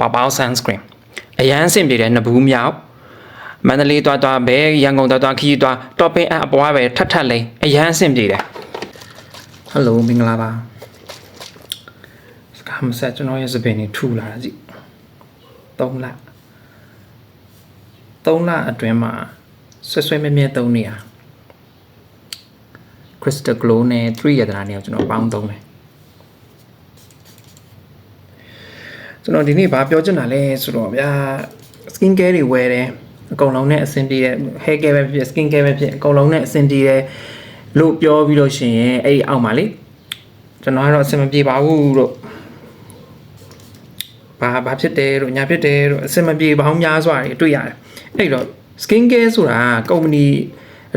ပေါပေါ sunscreen အရန်အဆင်ပြေတယ်နှစ်ဘူးမြောက်မန္တလေးသွားဘဲရန်ကုန်သွားခီးသွား topping အပွားပဲထပ်လေးအရန်အဆင်ပြေတယ် Hello မင်္ဂလာပါစကားမဆက်ကျွန်တော်ရဲ့စပင်းနေထူလာတာကြည့်3လအတွင်းမှာဆွဲမြဲသုံးနေရ Crystal Glow နဲ့3ရတနာနဲ့ကျွန်တော်ပေါင်းသုံးတယ်ကျွန်တော်ဒီနေ့ဘာပြောချင်တာလဲဆိုတော့ဗျာ skin care တွေဝယ်တယ်အကုန်လုံးနဲ့အဆင်ပြေတယ် hair care ပဲဖြစ် skin care ပဲဖြစ်အကုန်လုံးနဲ့အဆင်ပြေတယ်လို့ပြောပြီးလို့ရှိရင်အဲ့ဒီအောက်မှာလေကျွန်တော်ကတော့အဆင်မပြေပါဘူးလို့ဘာဖြစ်တယ်လို့ညာဖြစ်တယ်လို့အဆင်မပြေပေါင်းများစွာတွေတွေ့ရတယ်အဲ့တော့ skin care ဆိုတာကုမ္ပဏီ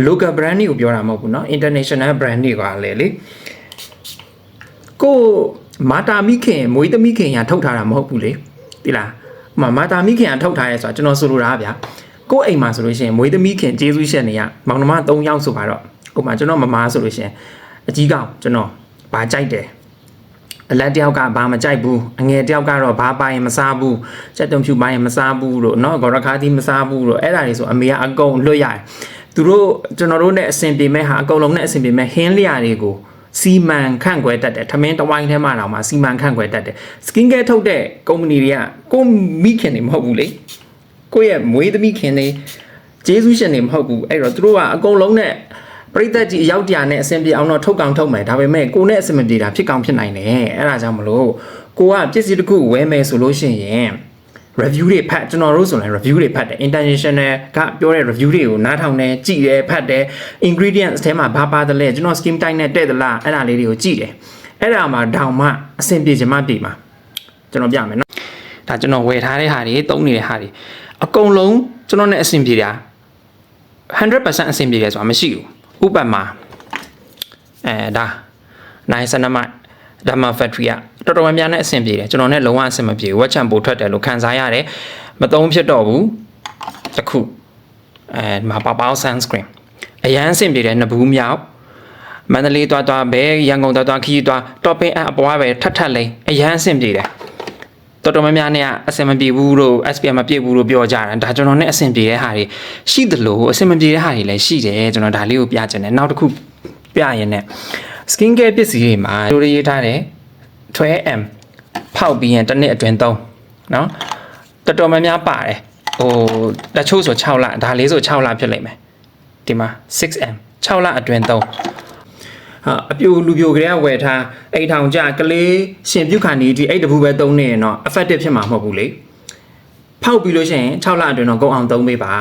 local brand တွေကိုပြောတာမဟုတ်ဘူးเนาะ international brand တွေကလည်းလေကိုမာတာမိခင်မွေးသမီးခင်ရထုတ်ထားတာမဟုတ်ဘူးလေဒီလားမာတာမိခင်ကထုတ်ထားရဲဆိုတာကျွန်တော်ဆိုလိုတာဗျာကိုအိမ်မှာဆိုလို့ရှိရင်မွေးသမီးခင်ကျေးဇူးရှင်တွေကမောင်နှမ3ယောက်ဆိုပါတော့ကိုမှကျွန်တော်မမားဆိုလို့ရှိရင်အကြီးကောင်ကျွန်တော်ဘာကြိုက်တယ်အလက်တယောက်ကဘာမကြိုက်ဘူးအငယ်တယောက်ကတော့ဘာပိုင်မစားဘူးစက်တုံဖြူပိုင်းမစားဘူးလို့เนาะဂေါ်ရခါသီးမစားဘူးလို့အဲ့ဒါတွေဆိုအမေကအကုန်လွတ်ရတယ်သူတို့ကျွန်တော်တို့နဲ့အဆင်ပြေမဲ့ဟာအကုန်လုံးနဲ့အဆင်ပြေမဲ့ဟင်းလျာတွေကိုစီမံခန့်ခွဲတတ်တယ်ထမင်းတဝိုင်းထဲမှာတော့မှစီမံခန့်ခွဲတတ်တယ် skin care ထုတ်တဲ့ကုမ္ပဏီတွေကကိုမိခင်တွေမဟုတ်ဘူးလေကိုရဲ့မွေးသမီးခင်တွေကျေးဇူးရှင်တွေမဟုတ်ဘူးအဲ့တော့သူတို့ကအကုန်လုံးနဲ့ပရိသတ်ကြီးအရောက်တရားနဲ့အဆင်ပြေအောင်တော့ထုတ်ကောင်ထုတ်မယ်ဒါပေမဲ့ကိုနဲ့အဆင်မပြေတာဖြစ်ကောင်းဖြစ်နိုင်တယ်အဲ့ဒါကြောင့်မလို့ကိုကပစ္စည်းတစ်ခုဝယ်မယ်ဆိုလို့ရှိရင် review တွေဖတ်ကျွန်တော်တို့ဆိုရင် review တွေဖတ်တယ် international ကပြောတဲ့ review တွေကိုနားထောင်တယ်ကြည့်တယ်ဖတ်တယ် ingredients ထဲမှာဘာပါတယ်လဲကျွန်တော် skin type နဲ့တဲ့သလားအဲ့ဒါလေးတွေကိုကြည့်တယ်အဲ့ဒါမှတောင်မှအဆင်ပြေချင်မှပြေမှာကျွန်တော်ပြမယ်နော်ဒါကျွန်တော်ဝယ်ထားတဲ့ဟာတွေသုံးနေတဲ့ဟာတွေအကုန်လုံးကျွန်တော်နဲ့အဆင်ပြေတာ 100% အဆင်ပြေတယ်ဆိုတာမရှိဘူးဥပမာဒါနိုင်စနမဒါမှ factory ကတော်တော်များများနဲ့အဆင်ပြေတယ်ကျွန်တော်နဲ့လုံးဝအဆင်မပြေဘူးဝက်ချန်ပိုထွက်တယ်လို့ခံစားရတယ်မသုံးဖြစ်တော့ဘူးတစ်ခုမှာပေါပေါ sunscreen အရန်အဆင်ပြေတယ်နှစ်ဘူးမြောက်မန္တလေးသွားဘဲရန်ကုန်သွားခီးသွား topping အပွားပဲထပ်လေးအရန်အဆင်ပြေတယ်တော်တော်များများနဲ့အဆင်မပြေဘူးလို့ SPM မပြေဘူးလို့ပြောကြတာဒါကျွန်တော်နဲ့အဆင်ပြေတဲ့ဟာတွေရှိသလိုအဆင်မပြေတဲ့ဟာတွေလည်းရှိတယ်ကျွန်တော်ဒါလေးကိုပြချင်တယ်နောက်တစ်ခုပြရင်လည်း skin care ပစ္စည်းတွေမှာလိုရေးထားတယ် 12M ဖောက်ပြီးရင်တစ်နှစ်အတွင်းသုံးเนาะတော်တော်များများပါတယ်တချို့ဆို6လဒါလေးဆို6လဖြစ်လိမ့်မယ်ဒီမှာ 6M 6လအတွင်းသုံးအပြိုလူပြိုကလေးကဝယ်ထားအိမ်ထောင်ကြကလေးရှင်ပြုတ်ခါနေဒီအဲ့တပူပဲသုံးနေရင်တော့ effective ဖြစ်မှာမဟုတ်ဘူးလေဖောက်ပြီးလို့ရှိရင်6လအတွင်းတော့ကုန်အောင်သုံးပေးပါ